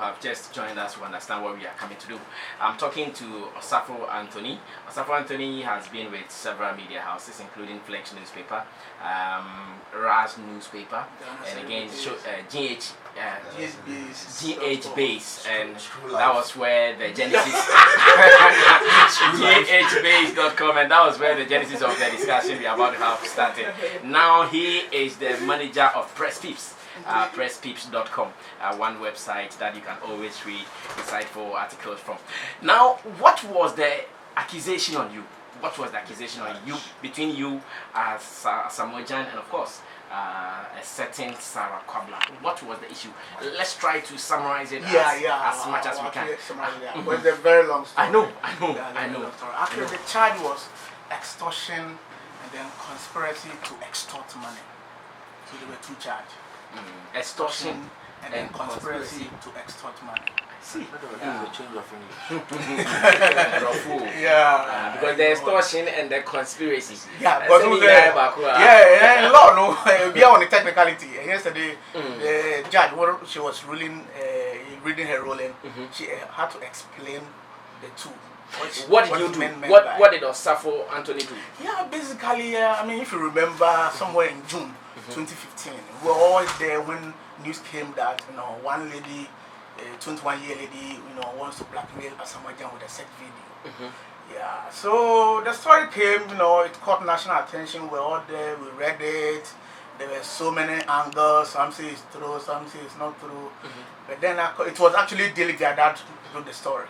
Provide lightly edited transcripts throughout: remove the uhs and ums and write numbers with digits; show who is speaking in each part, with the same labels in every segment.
Speaker 1: have just joined us to understand what we are coming to do. I'm talking to Osarfo Anthony. Osarfo Anthony has been with several media houses, including Flex newspaper, Raz newspaper, and again GH base, and that was where the genesis GHbase.com, and that was where the genesis of the discussion we are about to have started. Now he is the manager of Press Peeps. Presspeeps.com, one website that you can always read insightful articles from. Now, what was the accusation on you? What was the accusation on you between you as Asamoah and of course a certain Sarah Kwablah? What was the issue? Let's try to summarize it as much as we can.
Speaker 2: It was a very long story.
Speaker 1: I know.
Speaker 2: Actually, the charge was extortion and then conspiracy to extort money. So there were two charges.
Speaker 1: Extortion
Speaker 2: and then conspiracy to extort money.
Speaker 1: See,
Speaker 2: Yeah.
Speaker 3: Change of
Speaker 1: because the extortion and the conspiracy.
Speaker 2: Yeah, but a lot no. We are on the technicality. Yesterday, the judge, she was ruling, reading her ruling. She had to explain the two.
Speaker 1: What did you do? What did Osarfo Anthony do?
Speaker 2: Yeah, basically, I mean, if you remember, somewhere in June 2015, we were all there when news came that one lady, 21-year lady, wants to blackmail Asamoah with a sex video. Yeah, so the story came, it caught national attention. We were all there, we read it. There were so many angles. Some say it's true, some say it's not true. But then it was actually Daily Gyan that wrote the story.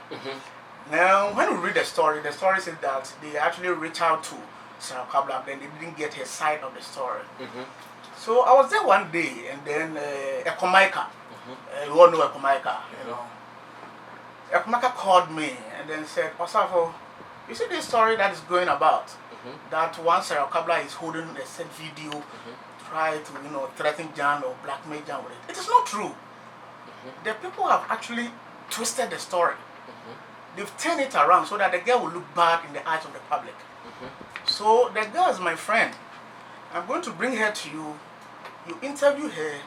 Speaker 2: Now, when we read the story said that they actually reached out to Sarah Kwablah, then they didn't get her side of the story. So I was there one day, and then Ekomaika, we all know Ekomaika, Ekomaika called me and then said, Osarfo, you see this story that is going about, that once Sarah Kwablah is holding a set video, try to threaten Gyan or blackmail Gyan with it. It is not true. The people have actually twisted the story. They've turned it around so that the girl will look bad in the eyes of the public. So the girl is my friend. I'm going to bring her to you. You interview her.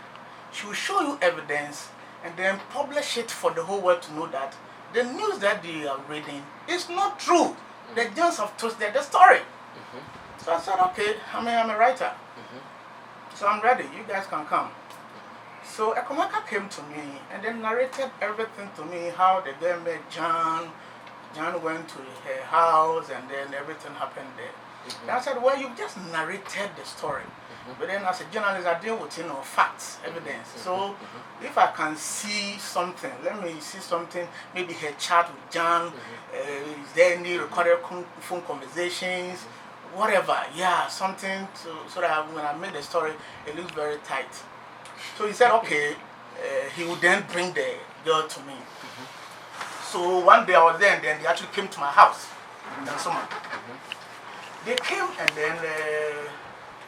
Speaker 2: She will show you evidence and then publish it for the whole world to know that the news that they are reading is not true. The Gyans have twisted the story. So I said, okay, I'm a writer. So I'm ready. You guys can come. So Ekomaika came to me and then narrated everything to me, how the girl met Gyan. Gyan went to her house and then everything happened there. And I said, well, you just narrated the story. But then as a journalist, I deal with facts, evidence. So if I can see something, let me see something, maybe her chat with Gyan, is there any recorded phone conversations, whatever, something so that when I made the story, it looks very tight. So he said, okay, he would then bring the girl to me. So one day I was there and then they actually came to my house in Asamoah. They came and then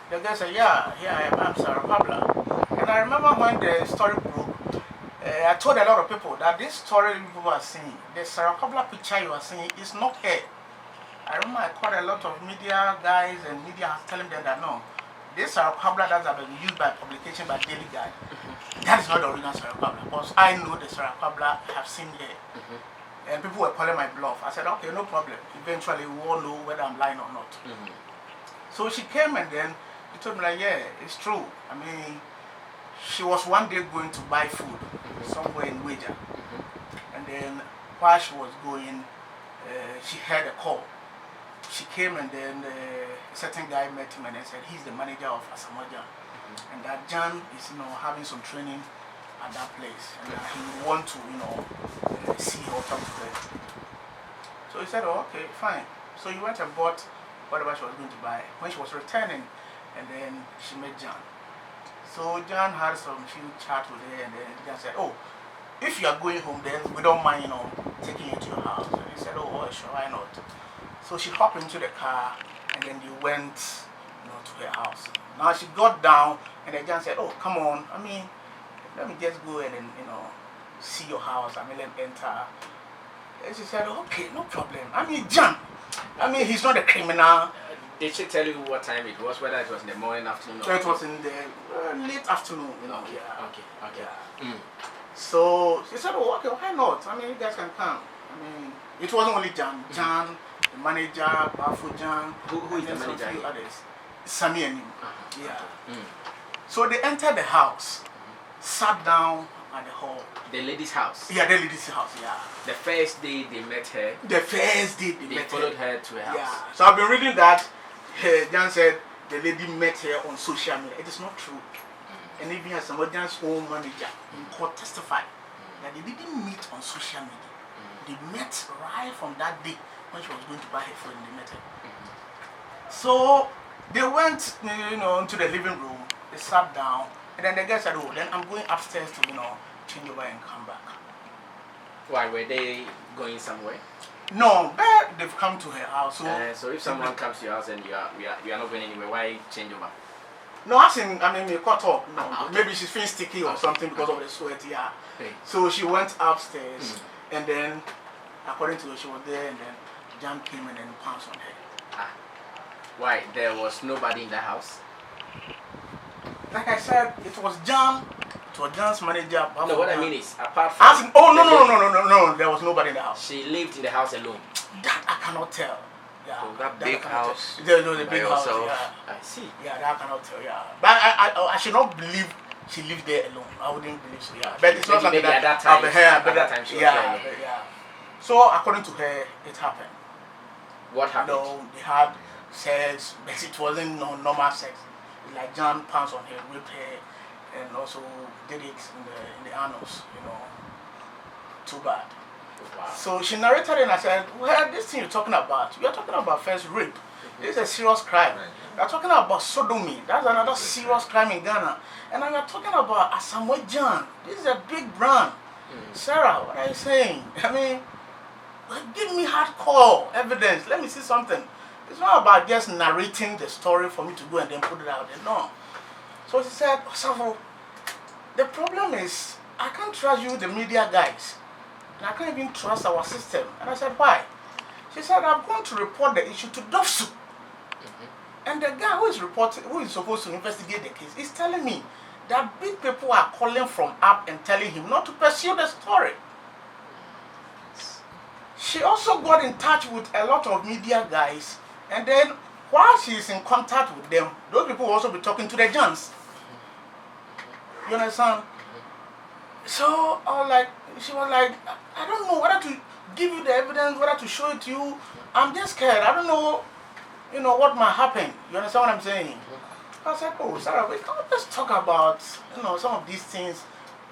Speaker 2: the guy said, yeah, here I am, Sarah Kwablah. And I remember when the story broke, I told a lot of people that this story people are seeing, the Sarah Kwablah picture you are seeing is not her. I remember I called a lot of media guys and media telling them that no, this Sarah Kwablah that has been used by publication by Daily Gyan, that is not the original Sarah Kwablah, because I know the Sarah Kwablah I have seen here. And people were calling my bluff. I said, okay, no problem. Eventually we all know whether I'm lying or not. So she came and then she told me like, yeah, it's true. I mean, she was one day going to buy food somewhere in Wager. And then while she was going, she heard a call. She came and then a certain guy met him and then said he's the manager of Asamoah. And that Gyan is having some training at that place and that he would want to see her or talk to her. So he said, oh, okay, fine. So he went and bought whatever she was going to buy. When she was returning, and then she met Gyan. So Gyan had some few chat with her and then Gyan said, oh, if you are going home then we don't mind taking you to your house. And he said, oh sure, why not? So she hopped into the car and then they went to her house. Now she got down and then Gyan said, oh, come on, I mean, let me just go and see your house. I mean, let me enter. And she said, okay, no problem. I mean, Gyan, I mean, he's not a criminal.
Speaker 1: Did she tell you what time it was, whether it was in the morning, afternoon?
Speaker 2: So it was in the late afternoon,
Speaker 1: Okay.
Speaker 2: So she said, oh, okay, why not? I mean, you guys can come. I mean, it wasn't only Jan, the manager, Bafu Jan,
Speaker 1: who is the
Speaker 2: and
Speaker 1: manager?
Speaker 2: a few others. Sammy and him. Yeah.
Speaker 1: Mm.
Speaker 2: So they entered the house, sat down at the hall.
Speaker 1: The lady's house?
Speaker 2: Yeah, the lady's house, yeah.
Speaker 1: The first day they met her?
Speaker 2: The first day they met
Speaker 1: followed her to her house?
Speaker 2: Yeah. So I've been reading that Jan said the lady met her on social media. It is not true. And even Asamoah Jan's own manager in court testified that they didn't meet on social media. They met right from that day when she was going to buy her phone. They met her. So they went, into the living room. They sat down, and then the guy said, "Oh, then I'm going upstairs to, change over and come back."
Speaker 1: Why were they going somewhere?
Speaker 2: No, but they've come to her house.
Speaker 1: So if someone comes to your house and you are not going anywhere, why change over?
Speaker 2: No, we caught up. No, maybe she's feeling sticky or something because of the sweat. Yeah.
Speaker 1: Okay.
Speaker 2: So she went upstairs, and then, according to her, she was there, and then Jan came and then pounced on her.
Speaker 1: Why? There was nobody in the house?
Speaker 2: Like I said, it was Jan. It was Jan's manager.
Speaker 1: No, what I mean is, apart from...
Speaker 2: no, there was nobody in the house.
Speaker 1: She lived in the house alone?
Speaker 2: That I cannot tell. Yeah,
Speaker 3: so that big house.
Speaker 2: There was a big house. Yeah.
Speaker 1: I see.
Speaker 2: Yeah, that I cannot tell. Yeah, but I should not believe she lived there alone. I wouldn't believe so. Yeah, but it's not something
Speaker 1: that at that time she was there.
Speaker 2: Yeah. So according to her, it happened.
Speaker 1: What happened?
Speaker 2: No, they had sex, but it wasn't normal sex. Like Jan pounced on her, whipped her, and also did it in the anus. Too bad.
Speaker 1: Wow.
Speaker 2: So she narrated it and I said, well, this thing you're talking about, you're talking about first rape. This is a serious crime. You're talking about sodomy. That's another serious crime in Ghana. And now you're talking about Asamoah Gyan. This is a big brand. Sarah, what are you saying? I mean, give me hardcore evidence. Let me see something. It's not about just narrating the story for me to go and then put it out there. No. So she said, Osarfo, the problem is I can't trust you, the media guys. And I can't even trust our system. And I said, why? She said, I'm going to report the issue to DOFSU. And the guy who is supposed to investigate the case is telling me that big people are calling from up and telling him not to pursue the story. She also got in touch with a lot of media guys, and then while she is in contact with them, those people will also be talking to the Jans. You understand? So she was like, I don't know whether to give you the evidence, whether to show it to you. I'm just scared. I don't know, what might happen. You understand what I'm saying? I said, oh, Sarah, we can't just talk about, some of these things,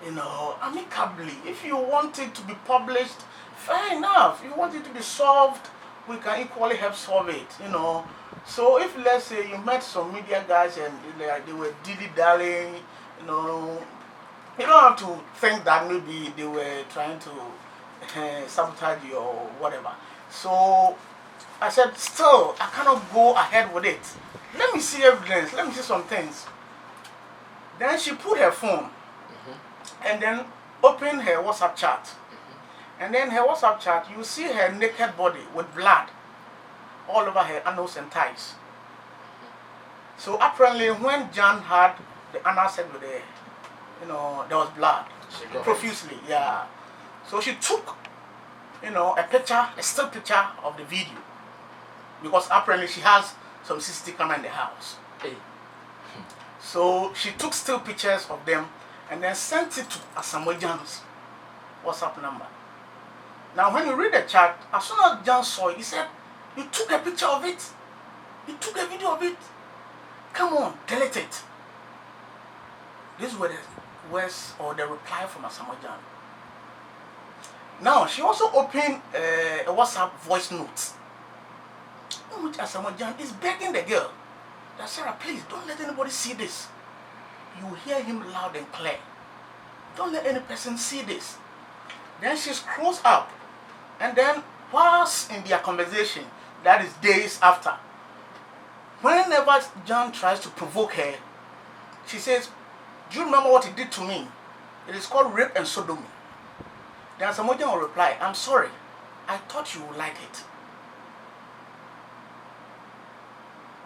Speaker 2: amicably. If you want it to be published, fair enough. If you want it to be solved, we can equally help solve it, So if, let's say, you met some media guys and they were dilly-dallying, you don't have to think that maybe they were trying to sabotage you or whatever. So I said, still, I cannot go ahead with it. Let me see evidence. Let me see some things. Then she put her phone and then opened her WhatsApp chat. And then her WhatsApp chat, you see her naked body with blood all over her anus and thighs. So apparently when Jan had the anal sex with her, there was blood profusely. Yeah. So she took, a picture, a still picture of the video, because apparently she has some CCTV camera in the house.
Speaker 1: Hey.
Speaker 2: So she took still pictures of them and then sent it to Asamoah Gyan's WhatsApp number. Now when you read the chat, as soon as Gyan saw it, he said, you took a picture of it? You took a video of it? Come on, delete it. These were the words or the reply from Asamoah Gyan. Now, she also opened a WhatsApp voice note in which Asamoah Gyan is begging the girl that, Sarah, please don't let anybody see this. You hear him loud and clear. Don't let any person see this. Then she scrolls up, and then whilst in their conversation, that is days after, whenever Gyan tries to provoke her, she says, do you remember what he did to me? It is called rape and sodomy. Then Asamoah Gyan will reply, I'm sorry, I thought you would like it.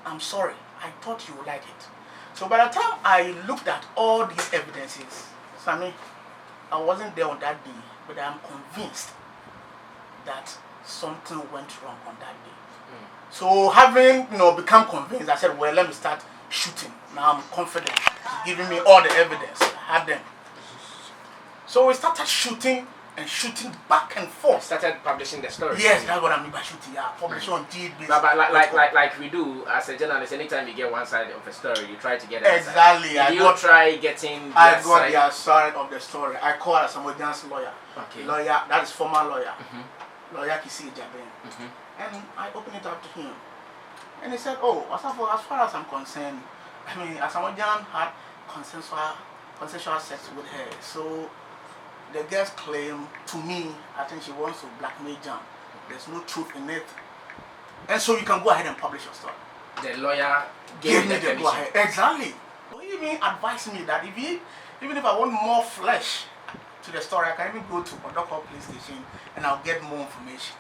Speaker 2: I'm sorry, I thought you would like it. So by the time I looked at all these evidences, Sammy, I wasn't there on that day, but I'm convinced that something went wrong on that day. So having become convinced, I said, well, let me start shooting. Now I'm confident. He's giving me all the evidence. I had them. So we started shooting and shooting back and forth.
Speaker 1: Started publishing the story.
Speaker 2: Yes, that's what I mean by shooting. Yeah, publishing on GBs.
Speaker 1: But like we do as a journalist, anytime you get one side of a story, you try to get the
Speaker 2: exactly.
Speaker 1: Side. You try getting.
Speaker 2: I got the side of the story. I called Asamoah's lawyer.
Speaker 1: Okay.
Speaker 2: Lawyer, that is former lawyer. Lawyer Kisi Jaben. And I opened it up to him. And he said, oh, Osarfo, as far as I'm concerned, I mean, Asamoah had consensual sex with her. So the girl's claim to me, I think she wants to blackmail Gyan. There's no truth in it. And so you can go ahead and publish your story.
Speaker 1: The lawyer
Speaker 2: gave me the go ahead. Exactly. So he even advised me that even if I want more flesh to the story, I can even go to Odoko police station and I'll get more information.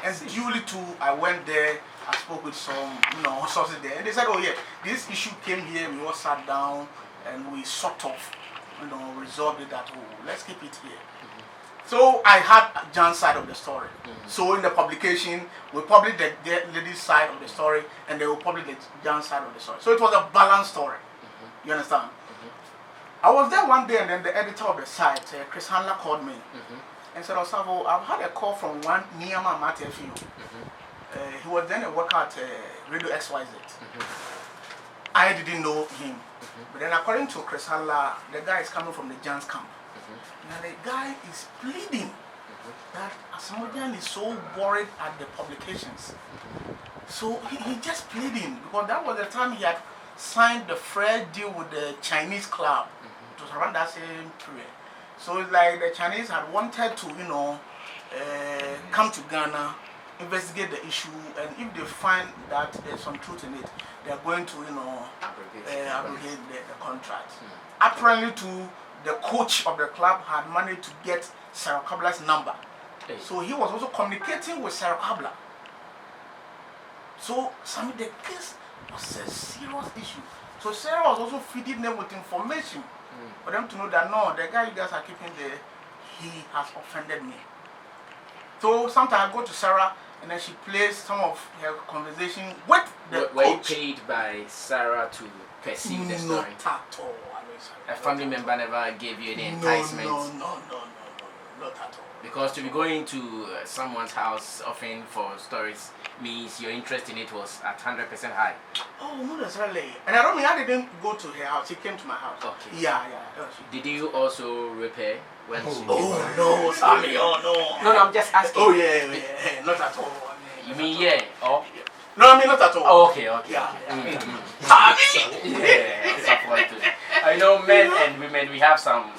Speaker 2: And duly too, I went there, I spoke with some sources there, and they said, oh yeah, this issue came here, we all sat down and we sort of resolved it that, oh, let's keep it here. So I had Gyan's side of the story. So in the publication, we published the lady's side of the story, and they will publish the Gyan's side of the story. So it was a balanced story. You understand? I was there one day, and then the editor of the site, Chris Handler, called me and said, Osarfo, I've had a call from one Niyama Matefiu. He was then a worker at Radio XYZ. I didn't know him. But then according to Chris Handler, the guy is coming from the Gyan's camp. Now the guy is pleading that Asamoah is so worried at the publications. So he just pleading, because that was the time he had signed the fair deal with the Chinese club. It was around that same period. So it's like the Chinese had wanted to, come to Ghana, investigate the issue, and if they find that there's some truth in it, they are going to, abrogate the contract. Apparently, too, the coach of the club had managed to get Sarah Kwablah's number. So he was also communicating with Sarah Kwablah. So, Sammy, the case was a serious issue. So Sarah was also feeding them with information for them to know that no, the guy you guys are keeping there, he has offended me. So sometimes I go to Sarah and then she plays some of her conversation with the
Speaker 1: Were you
Speaker 2: coach.
Speaker 1: paid by Sarah to pursue the story?
Speaker 2: Not at all.
Speaker 1: A family member never gave you any enticement?
Speaker 2: No, not at all.
Speaker 1: Because to be going to someone's house often for stories means your interest in it was at 100% high.
Speaker 2: Oh, not necessarily. And I didn't go to her house. She came to my house.
Speaker 1: Okay.
Speaker 2: Yeah.
Speaker 1: Did you also repair when she came?
Speaker 2: Oh, no, Sammy, oh, no.
Speaker 1: No, I'm just asking.
Speaker 2: Oh, yeah, not at all.
Speaker 1: You mean yeah? Or?
Speaker 2: No, I mean not at all.
Speaker 1: Oh, okay.
Speaker 2: Yeah.
Speaker 1: Sammy! Yeah, I know men and women, we have some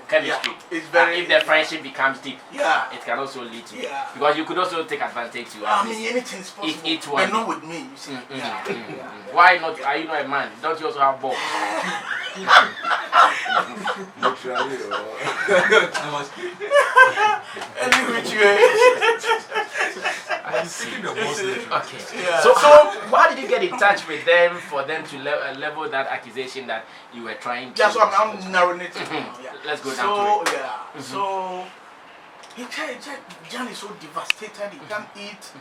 Speaker 1: chemistry.
Speaker 2: It's very,
Speaker 1: if the friendship becomes deep,
Speaker 2: it
Speaker 1: can also lead to because you could also take advantage to
Speaker 2: anything is possible. But not with me, you see.
Speaker 1: Why not? Are you not a man? Don't you also have balls? Okay. So how did you get in touch with them for them to level that accusation that you were trying to?
Speaker 2: Yeah, so I'm narrowing it.
Speaker 1: Let's go down to it.
Speaker 2: So Gyan is so devastated, he can't eat.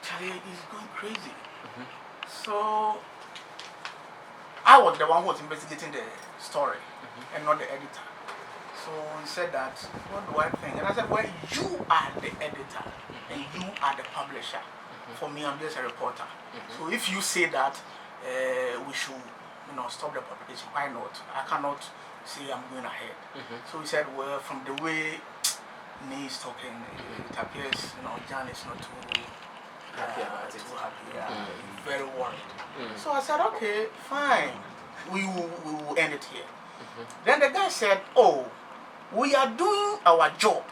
Speaker 2: Charlie is going crazy. So I was the one who was investigating the story and not the editor. So he said that, what do I think? And I said, well, you are the editor and you are the publisher. For me, I'm just a reporter. So if you say that we should stop the publication, why not? I cannot say I'm going ahead. So he said, well, from the way Nee is talking, it appears Gyan is not too happy about it. He's very worried. So I said, okay, fine. We will end it here. Then the guy said, oh, we are doing our job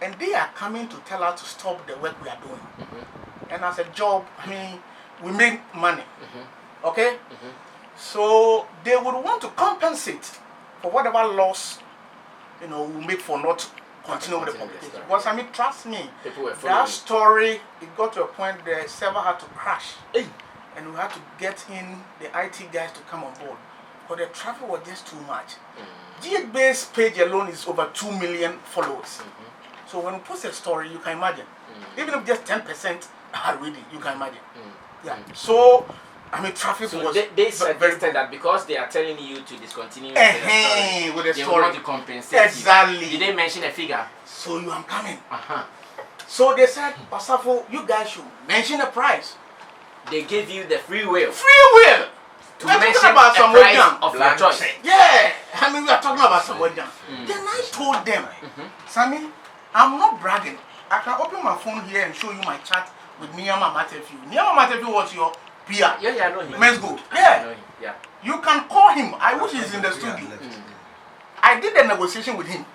Speaker 2: and they are coming to tell us to stop the work we are doing. And as a job, I mean, we make money. Okay? So they would want to compensate for whatever loss we make for not continuing with the publication. Because I mean, trust me, that story, it got to a point the server had to crash. And we had to get in the IT guys to come on board. but the traffic was just too much. GH-based page alone is over 2 million followers. So when we post a story, you can imagine. Even if just 10% are reading, you can imagine. Yeah. So, I mean, traffic
Speaker 1: so
Speaker 2: was
Speaker 1: they suggested that because they are telling you to discontinue
Speaker 2: with the
Speaker 1: they
Speaker 2: story,
Speaker 1: want to compensate
Speaker 2: exactly.
Speaker 1: you. Did they mention a figure?
Speaker 2: So you are coming. So they said, Osarfo, you guys should mention a price.
Speaker 1: They gave you the free will.
Speaker 2: Free will.
Speaker 1: To mention about a price of your choice.
Speaker 2: Yeah. I mean, we are talking about Asamoah. Then I told them, Sammy, I'm not bragging. I can open my phone here and show you my chat with Niyama Matefu. Niyama Matefu was your PR.
Speaker 1: Yeah, I know him.
Speaker 2: Men's Go.
Speaker 1: Yeah. I know him. Yeah.
Speaker 2: You can call him. I wish he's in the studio. I did a negotiation with him.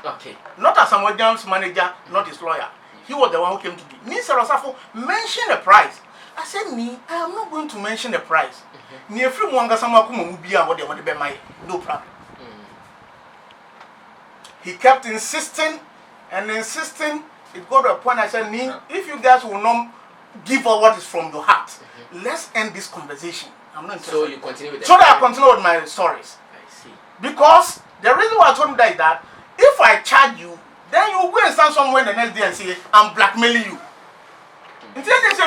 Speaker 1: Okay.
Speaker 2: Not Asamoah's manager, not his lawyer. He was the one who came to me. Me, Sir Osarfo, mention a price. I said, me, I am not going to mention the price. Near free Mwanga Samakumo Mubia, what they want to be my no problem. He kept insisting and insisting. It got to a point I said, Ni, if you guys will not give out what is from your heart, let's end this conversation. I'm not interested.
Speaker 1: So you continue with
Speaker 2: So that I continue with my stories.
Speaker 1: I see.
Speaker 2: Because the reason why I told him that is that if I charge you, then you will go and stand somewhere the next day and say, I'm blackmailing you. Until they say,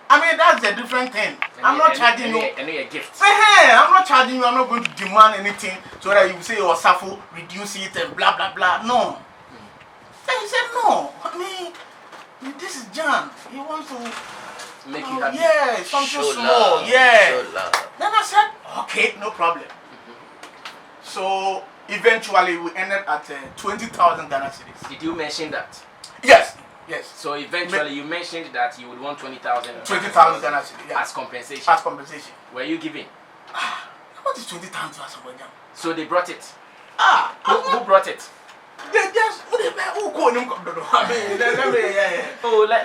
Speaker 2: I mean, that's a different thing. I'm not charging you.
Speaker 1: Any gift.
Speaker 2: I'm not charging you. I'm not going to demand anything so that you say, oh, Osarfo, reduce it and blah, blah, blah. No. Then he said, no. I mean, this is Gyan. He wants to
Speaker 1: make you happy.
Speaker 2: Yeah, something
Speaker 3: Show
Speaker 2: small.
Speaker 3: Love.
Speaker 2: Yeah.
Speaker 3: Show love.
Speaker 2: Then I said, okay, no problem. So eventually we ended at 20,000 Ghana cedis.
Speaker 1: Did you mention that?
Speaker 2: Yes. Yes.
Speaker 1: So eventually you mentioned that you would want 20,000.
Speaker 2: 20,000 Ghana cedis. Yeah.
Speaker 1: As compensation.
Speaker 2: As compensation.
Speaker 1: Were you giving?
Speaker 2: What is 20,000 to Asamoah?
Speaker 1: So they brought it.
Speaker 2: Who
Speaker 1: brought it?
Speaker 2: They just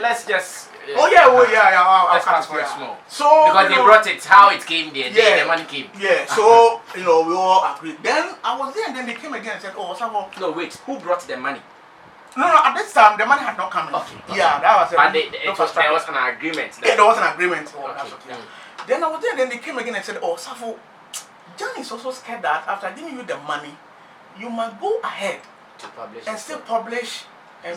Speaker 1: let's just.
Speaker 2: Let's
Speaker 1: fast forward small.
Speaker 2: So
Speaker 1: because they brought it, how it came there, the money came.
Speaker 2: Yeah. So we all agreed. Then I was there, and then they came again and said, "Oh, Osarfo."
Speaker 1: No, wait. Who brought the money?
Speaker 2: No. At this time, the money had not come in.
Speaker 1: Okay.
Speaker 2: Yeah, that was.
Speaker 1: But there was an agreement.
Speaker 2: Yeah, there was an agreement. Oh,
Speaker 1: okay.
Speaker 2: That's okay. Then I was there, and then they came again and said, "Oh, Osarfo, Gyan is also scared that after giving you the money, you might go ahead
Speaker 1: to publish
Speaker 2: and still publish." Maybe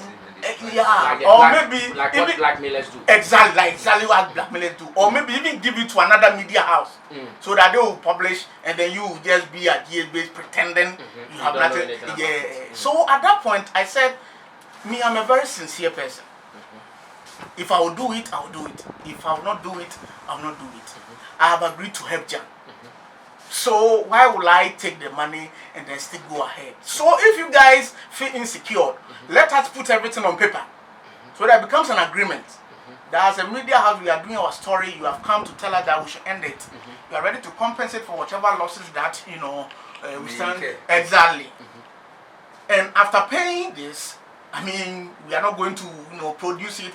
Speaker 1: like what blackmailers do.
Speaker 2: Exactly what blackmailers do. Or maybe even give it to another media house so that they will publish and then you will just be a GH-based pretending you have nothing. So at that point I said, me, I'm a very sincere person. If I will do it, I will do it. If I will not do it, I will not do it. I have agreed to help Gyan. So why will I take the money and then still go ahead? So if you guys feel insecure, let us put everything on paper. So that it becomes an agreement. That as a media house, we are doing our story, you have come to tell us that we should end it. You are ready to compensate for whatever losses that, we stand. Exactly. And after paying this, I mean, we are not going to, produce it,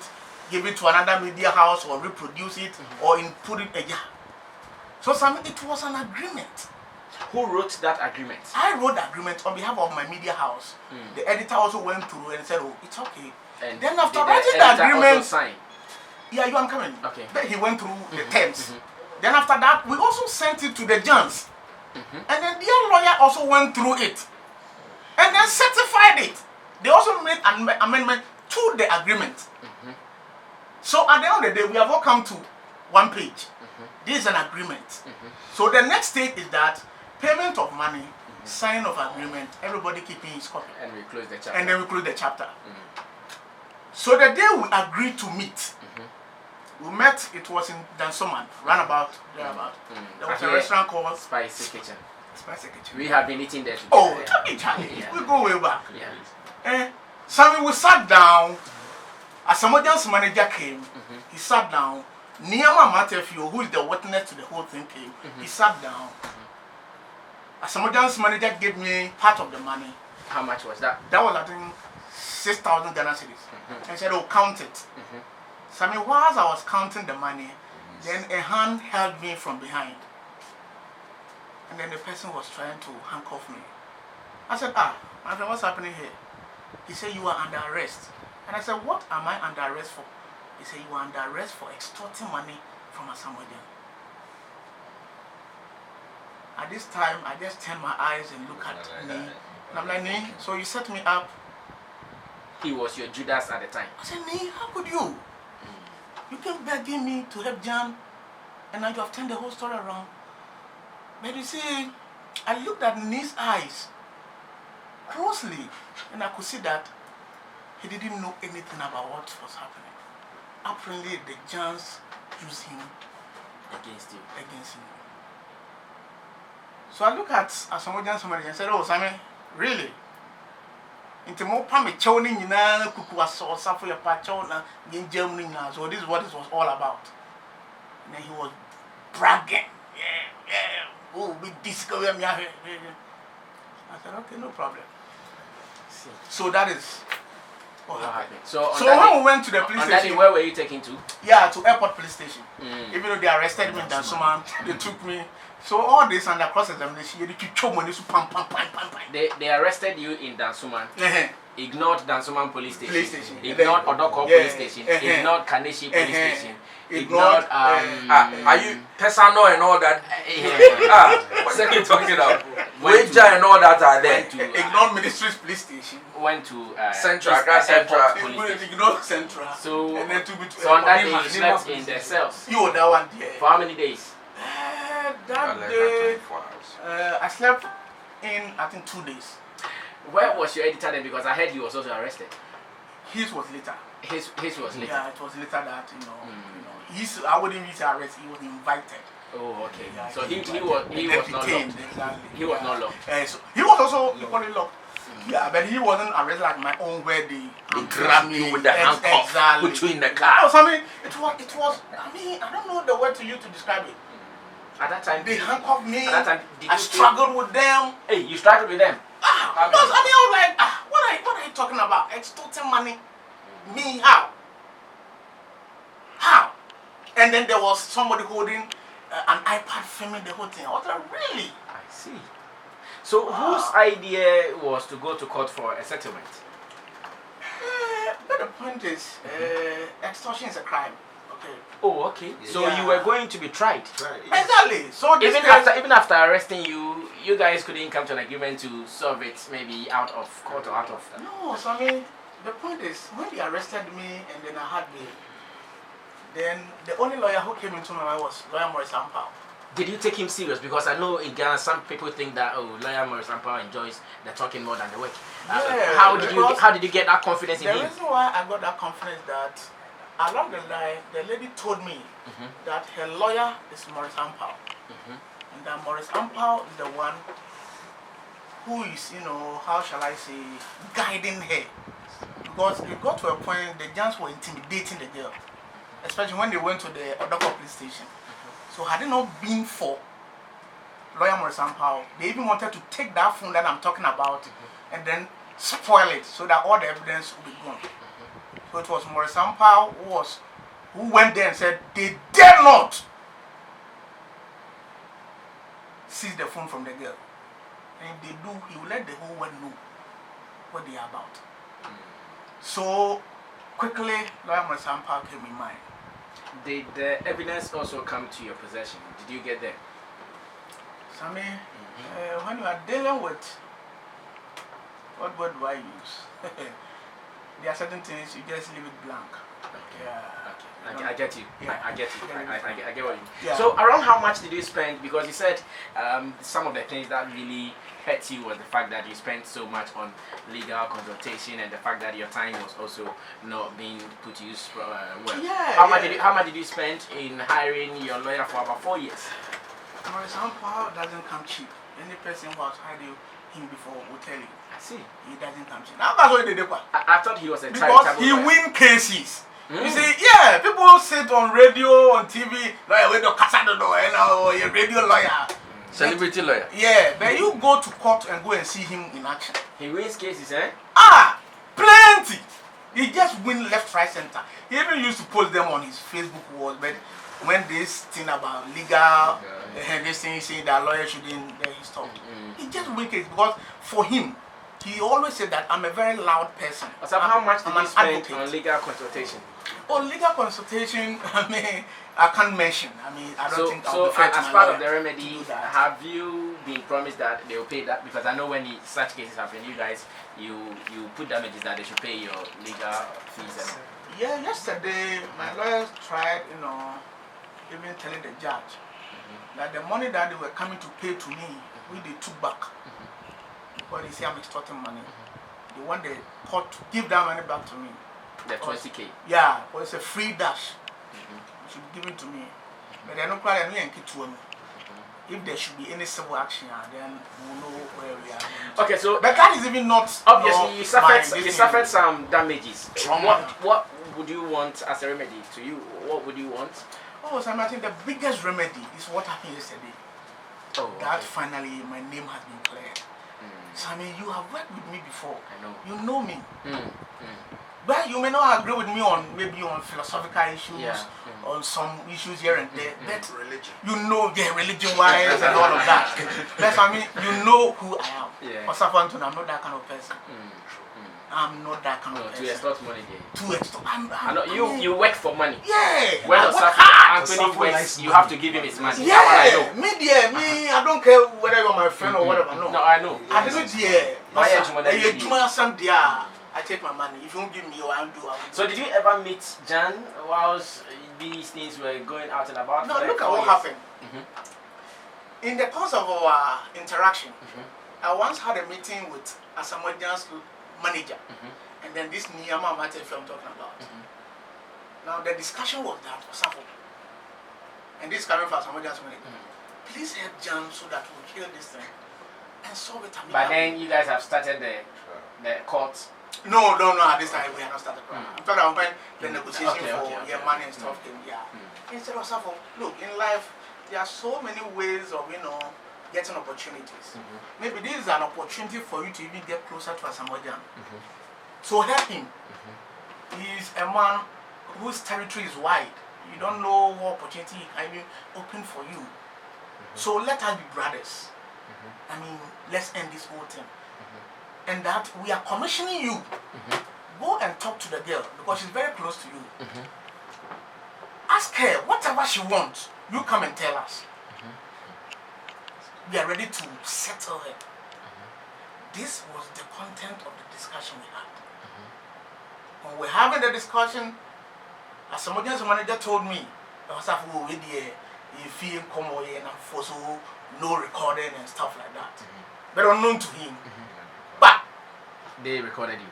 Speaker 2: give it to another media house or reproduce it or put it again. So it was an agreement.
Speaker 1: Who wrote that agreement?
Speaker 2: I wrote the agreement on behalf of my media house. The editor also went through and said, "Oh, it's okay." And then after writing the agreement,
Speaker 1: sign?
Speaker 2: Yeah, you are coming.
Speaker 1: Okay.
Speaker 2: Then he went through the terms. Then after that, we also sent it to the Gyans, and then their lawyer also went through it, and then certified it. They also made an amendment to the agreement. So at the end of the day, we have all come to one page. This is an agreement. So the next stage is that payment of money, sign of agreement, everybody keeping his copy.
Speaker 1: And we close the chapter.
Speaker 2: And then we close the chapter. So the day we agreed to meet, we met, it was in Dansoman, roundabout, thereabout. There was a restaurant called
Speaker 1: Spicy Kitchen.
Speaker 2: Spicy Kitchen.
Speaker 1: We have been eating there together.
Speaker 2: Oh, Charlie. We go way back.
Speaker 1: Yeah.
Speaker 2: Sammy, we sat down. Asamoah's manager came. He sat down. Niyama Matefu, who is the witness to the whole thing, came. He sat down. Asamoah's manager gave me part of the money.
Speaker 1: How much was that?
Speaker 2: That was, I think, 6,000 Ghana cedis. And said, "Oh, count it." Sammy, whilst I was counting the money, then a hand held me from behind. And then the person was trying to handcuff me. I said, my friend, what's happening here? He said, "You are under arrest." And I said, "What am I under arrest for?" He said, "You are under arrest for extorting money from Asamoah." At this time, I just turn my eyes and look at me. And I'm like, Nee, so you set me up.
Speaker 1: He was your Judas at the time.
Speaker 2: I said, Nee, how could you? You came begging me to help Gyan, and now you have turned the whole story around. But you see, I looked at Nee's eyes closely, and I could see that he didn't know anything about what was happening. Apparently, the Gyans used him
Speaker 1: Against you.
Speaker 2: against him. So I look at Asamoah somebody and said, oh, Sammy, really? Into more pame chowning in a cuckoo or suffer your patchona in Germany now. So this is what it was all about. And then he was bragging. Yeah. Oh, we discover me. I said, okay, no problem. So that is what happened.
Speaker 1: So
Speaker 2: when we went to the police station,
Speaker 1: where were you taken to?
Speaker 2: Yeah, to airport police station. Even though they arrested me in Dansuma, they took me. So all this and across examination, you keep money to pam.
Speaker 1: They arrested you in Dansuma. Ignored Dansuman police station. Ignored Odoko police station. Ignored Kaneshi police station. Ignored
Speaker 3: are you Pesano and all that? What's that talking about? Wager and all that are there.
Speaker 2: Ignored Ministries police station.
Speaker 1: Went to
Speaker 3: Central.
Speaker 2: Ignored Central.
Speaker 1: So
Speaker 2: and then
Speaker 1: so on that day you slept in the cells.
Speaker 2: You that one there.
Speaker 1: For how many days?
Speaker 2: That day I slept in I think 2 days.
Speaker 1: Where was your editor then? Because I heard he was also arrested.
Speaker 2: His was later.
Speaker 1: His was later.
Speaker 2: Yeah, it was later that I wouldn't use arrest. He was invited.
Speaker 1: Oh, okay.
Speaker 2: Yeah,
Speaker 1: so he was not locked.
Speaker 2: Exactly.
Speaker 1: He was not locked.
Speaker 2: So he was also equally locked. Yeah, but he wasn't arrested like my own where they
Speaker 3: grabbed you with the handcuff, put you in the car.
Speaker 2: No, I mean, it was. I mean, I don't know the word to use to describe it.
Speaker 1: At that time,
Speaker 2: they handcuffed me.
Speaker 1: At that time,
Speaker 2: I struggled with them.
Speaker 1: Hey, you struggled with them?
Speaker 2: I was like, what are you talking about? Extorting money? Me? How? And then there was somebody holding an iPad filming the whole thing. I was like, really?
Speaker 1: I see. So whose idea was to go to court for a settlement?
Speaker 2: But the point is, extortion is a crime. Okay.
Speaker 1: Oh, okay. So you were going to be tried.
Speaker 2: Exactly. So
Speaker 1: even after arresting you, you guys couldn't come to an agreement to solve it, maybe out of court or out of.
Speaker 2: No, so I mean, the point is, when they arrested me and then I had bail, then the only lawyer who came into my mind was lawyer Maurice Ampao.
Speaker 1: Did you take him serious? Because I know in Ghana some people think that lawyer Maurice Ampao enjoys the talking more than the work. How did you get that confidence in him?
Speaker 2: The reason why I got that confidence that along the line, the lady told me that her lawyer is Maurice Ampao. And that Maurice Ampao is the one who is, how shall I say, guiding her. Because it got to a point, the Gyans were intimidating the girl. Especially when they went to the Odoko police station. So had it not been for lawyer Maurice Ampao, they even wanted to take that phone that I'm talking about and then spoil it so that all the evidence would be gone. So it was Maurice Ampao who went there and said they dare not seize the phone from the girl. And if they do, he will let the whole world know what they are about. So quickly, lawyer Maurice Ampao came in mind.
Speaker 1: Did the evidence also come to your possession? Did you get there?
Speaker 2: Sammy, when you are dealing with, what word do I use? There are certain things you just leave it blank.
Speaker 1: Okay.
Speaker 2: Yeah.
Speaker 1: Okay. I get you.
Speaker 2: Yeah.
Speaker 1: I get you. I get what you mean.
Speaker 2: Yeah.
Speaker 1: So around how much did you spend? Because you said some of the things that really hurt you was the fact that you spent so much on legal consultation and the fact that your time was also not being put to use well.
Speaker 2: Yeah,
Speaker 1: How much did you spend in hiring your lawyer for about 4 years?
Speaker 2: Maurice Ampao doesn't come cheap. Any person who has hired him before will tell you.
Speaker 1: I see.
Speaker 2: He doesn't come cheap. Now that's what they did.
Speaker 1: I thought he was a
Speaker 2: because he win cases. You see, yeah, people sit on radio, on TV, lawyer with the casado, your radio lawyer.
Speaker 3: Celebrity lawyer.
Speaker 2: Yeah, but you go to court and go and see him in action.
Speaker 1: He wins cases, eh?
Speaker 2: Plenty. He just win left, right, center. He even used to post them on his Facebook wall, but when this thing about legal, this thing saying that lawyer shouldn't, then he stopped. He just win cases because for him, he always said that I'm a very loud person.
Speaker 1: So how much did you spend
Speaker 2: advocate.
Speaker 1: on legal consultation?
Speaker 2: Oh, legal consultation, I mean, I can't mention. I mean, I don't think I'll be fair to
Speaker 1: as
Speaker 2: my
Speaker 1: part
Speaker 2: lawyer
Speaker 1: of the remedy,
Speaker 2: to do that.
Speaker 1: have you been promised that they will pay that? Because I know when such cases happen, you guys, you put damages that they should pay your legal fees. And
Speaker 2: Yeah, yesterday my lawyers tried, even telling the judge that the money that they were coming to pay to me, they took back. Because they say I'm extorting money. They want the court to give that money back to me.
Speaker 1: the 20K.
Speaker 2: Yeah, but it's a free dash. It should be given to me. But they're not quite any to me. If there should be any civil action, then we'll know where we are.
Speaker 1: Okay, so
Speaker 2: but that is even not
Speaker 1: obviously you suffered some damages.
Speaker 2: Trauma.
Speaker 1: What would you want as a remedy to you? What would you want?
Speaker 2: Oh, so I think the biggest remedy is what happened yesterday.
Speaker 1: Oh,
Speaker 2: that finally my name has been cleared. Sammy, you have worked with me before.
Speaker 1: I know.
Speaker 2: You know me. But you may not agree with me on maybe on philosophical issues, on some issues here and there. But
Speaker 3: religion.
Speaker 2: You know the religion wise and all of that. But I mean, you know who I am.
Speaker 1: Yeah.
Speaker 2: Osarfo, I'm not that kind of person. I'm not that kind of person.
Speaker 1: To extort money there.
Speaker 2: To extort.
Speaker 1: I know you work for money.
Speaker 2: Yeah.
Speaker 1: When Osarfo works, you have to give him his money.
Speaker 2: Yeah. Me, I don't care whether you're my friend or whatever. No,
Speaker 1: I know.
Speaker 2: I didn't I take my money. If you don't give me, I won't do it.
Speaker 1: So did you ever meet Gyan whilst these things were going out and about?
Speaker 2: No, look at what happened. In the course of our interaction, I once had a meeting with Asamoah's manager, and then this Niyama Mate I'm talking about. Now the discussion was that Osarfo, and this coming from Asamoah's manager. Please help Gyan so that we kill this thing and solve it.
Speaker 1: But then you guys have started the court.
Speaker 2: No, at this time we have not started. I'm talking about when the negotiation for your money and stuff came. Yeah. Instead of Osarfo, look, in life there are so many ways of getting opportunities. Maybe this is an opportunity for you to even get closer to Asamoah. So help him. He's a man whose territory is wide. You don't know what opportunity he can even open for you. So let us be brothers. I mean, let's end this whole thing. And that we are commissioning you. Go and talk to the girl because she's very close to you. Ask her whatever she wants. You come and tell us. We are ready to settle her. This was the content of the discussion we had. When we're having the discussion, Asamoah's manager told me, Osarfo with the fee come away and force no recording and stuff like that. But unknown to him. But
Speaker 1: they recorded you.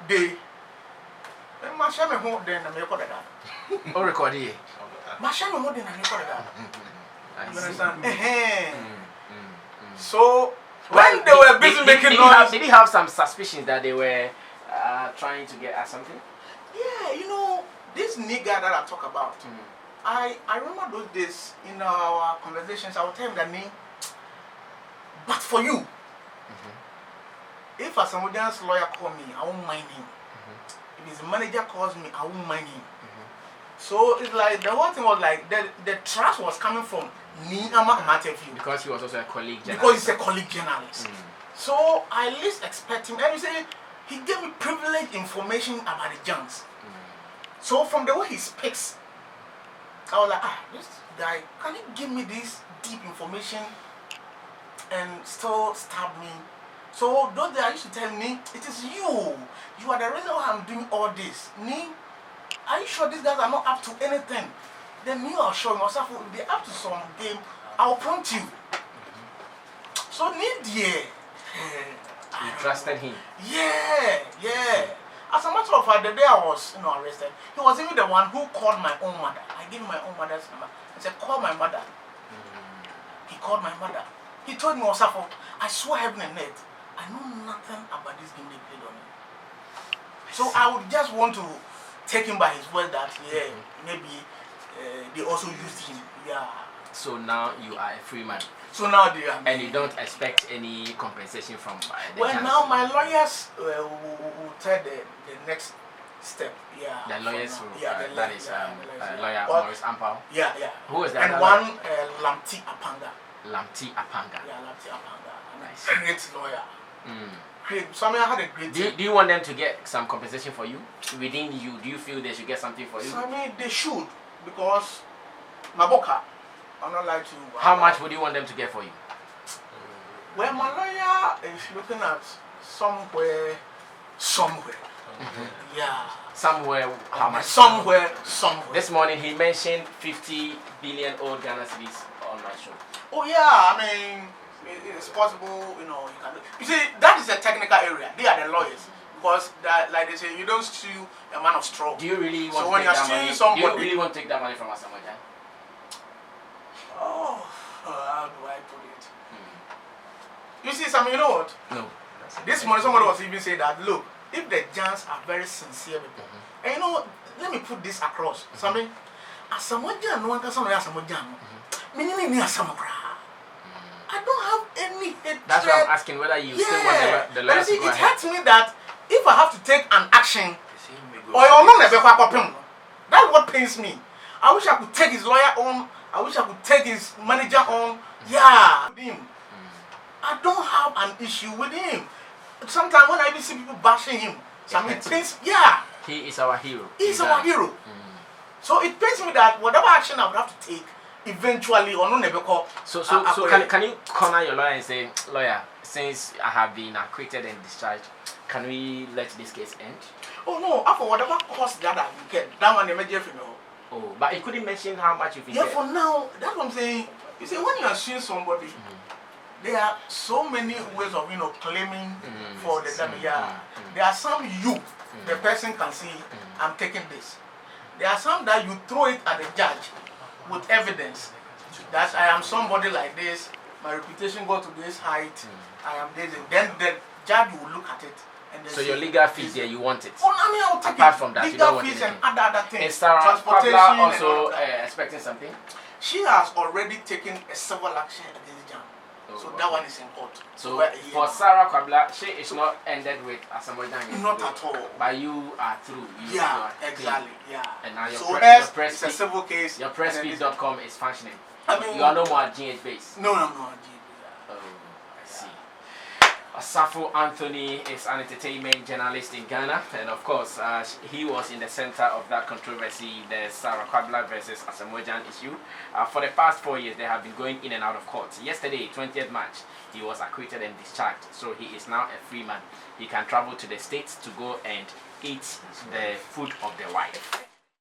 Speaker 2: They Masha me home then I recorded that.
Speaker 1: Oh, recorded you.
Speaker 2: Masha me home then I recorded that. You understand? So when they were busy making noise,
Speaker 1: did he have some suspicions that they were trying to get at something?
Speaker 2: Yeah, this nigga that I talk about. I remember those days in our conversations. I would tell him that name. But for you, if Asamoah's lawyer call me, I won't mind him. If his manager calls me, I won't mind him. So it's like the whole thing was like the trust was coming from Niyama Amatefi.
Speaker 1: Because he was also a colleague journalist.
Speaker 2: Because he's a colleague journalist. So I at least expect him. And you say he gave me privileged information about the Gyans. So from the way he speaks, I was like, this guy, can he give me this deep information and still stab me? So those days I used to tell me, it is you. You are the reason why I'm doing all this. Me, are you sure these guys are not up to anything? Then me, I'll show him. Osarfo, if they're up to some game, I'll prompt you. So you
Speaker 1: trusted him?
Speaker 2: Yeah. As a matter of fact, the day I was arrested, he was even the one who called my own mother. I gave him my own mother's number. I said, call my mother. He called my mother. He told me, Osarfo, I swear heaven and earth, I know nothing about this game they played on me. So I would just want to take him by his word that, maybe they also used him. Yeah.
Speaker 1: So now you are a free man.
Speaker 2: So now they are.
Speaker 1: And you don't expect any compensation from the
Speaker 2: well,
Speaker 1: chance.
Speaker 2: now my lawyers will tell the next step. Yeah.
Speaker 1: The lawyers who, that is lawyer
Speaker 2: well,
Speaker 1: Maurice Ampao.
Speaker 2: Yeah.
Speaker 1: Who is that?
Speaker 2: And one Lamti Apanga.
Speaker 1: Lamti Apanga.
Speaker 2: Yeah, Lamti Apanga.
Speaker 1: Nice.
Speaker 2: Great lawyer. great. Sammy had a great.
Speaker 1: Do you want them to get some compensation for you within you? Do you feel they should get something for you?
Speaker 2: Sammy, they should, because Maboka, I'm not lying to you.
Speaker 1: How much would you want them to get for you?
Speaker 2: Well, my lawyer is looking at somewhere. Yeah.
Speaker 1: Somewhere, how much?
Speaker 2: Somewhere.
Speaker 1: This morning he mentioned 50 billion old Ghana cedis on my show.
Speaker 2: Oh yeah, I mean, it's possible, you know, you can do. You see, that is a technical area. They are the lawyers. Because, that, like they say, you don't sue a man of straw.
Speaker 1: Do you really want
Speaker 2: so
Speaker 1: to
Speaker 2: when
Speaker 1: take
Speaker 2: you're
Speaker 1: that money?
Speaker 2: somebody,
Speaker 1: Do you really want to take that money from Asamoah?
Speaker 2: Oh, how do I put it? You see, Sammy, you know what?
Speaker 1: No.
Speaker 2: This morning somebody was even saying that, look, if the Gyans are very sincere people, and you know, let me put this across. Sammy, Asamoah no one can say Asamoah. Meaning me Asamoah. I don't have any hatred.
Speaker 1: That's why I'm asking whether you still want the lawyers to go
Speaker 2: it
Speaker 1: ahead.
Speaker 2: hurts me that if I have to take an action, or that's what pains me. I wish I could take his lawyer on. I wish I could take his manager on. Yeah, with him. I don't have an issue with him. Sometimes when I even see people bashing him, it pains. Yeah,
Speaker 1: he is our hero.
Speaker 2: He's our hero. So it pains me that whatever action I would have to take, eventually, or no never call.
Speaker 1: So can you corner your lawyer and say, lawyer, since I have been acquitted and discharged, can we let this case end?
Speaker 2: Oh no, after whatever cost that I will get, that one never you know.
Speaker 1: Oh, but he couldn't mention how much you've
Speaker 2: Yeah, for now, that's what I'm saying. You see, when you are suing somebody, there are so many ways of, you know, claiming for the damage. Yeah. There are some the person can see, I'm taking this. There are some that you throw it at the judge with evidence that I am somebody like this, my reputation goes to this height, I am this, and then the judge will look at it. And
Speaker 1: so your legal fees there, you want it?
Speaker 2: Oh, I mean, I'll take
Speaker 1: apart
Speaker 2: it.
Speaker 1: from that,
Speaker 2: legal
Speaker 1: you don't want
Speaker 2: fees
Speaker 1: anything.
Speaker 2: and other things.
Speaker 1: Is Sarah Kwablah also expecting something?
Speaker 2: She has already taken a civil action against Gyan. So that one is in court.
Speaker 1: So for Sarah Kwablah, she is not ended with Asamoah.
Speaker 2: Not at all.
Speaker 1: But you are through. You
Speaker 2: are exactly. Yeah.
Speaker 1: And now your,
Speaker 2: so
Speaker 1: your press
Speaker 2: it's a civil case.
Speaker 1: Your presspeak.com is functioning.
Speaker 2: I mean,
Speaker 1: you are no more GH based.
Speaker 2: No, I'm not GH.
Speaker 1: Oh, I see. Osarfo Anthony is an entertainment journalist in Ghana, and of course, he was in the center of that controversy, the Sarah Kwablah versus Asamoah issue. For the past 4 years, they have been going in and out of court. Yesterday, 20th March, he was acquitted and discharged, so he is now a free man. He can travel to the States to go and eat the food of the wife.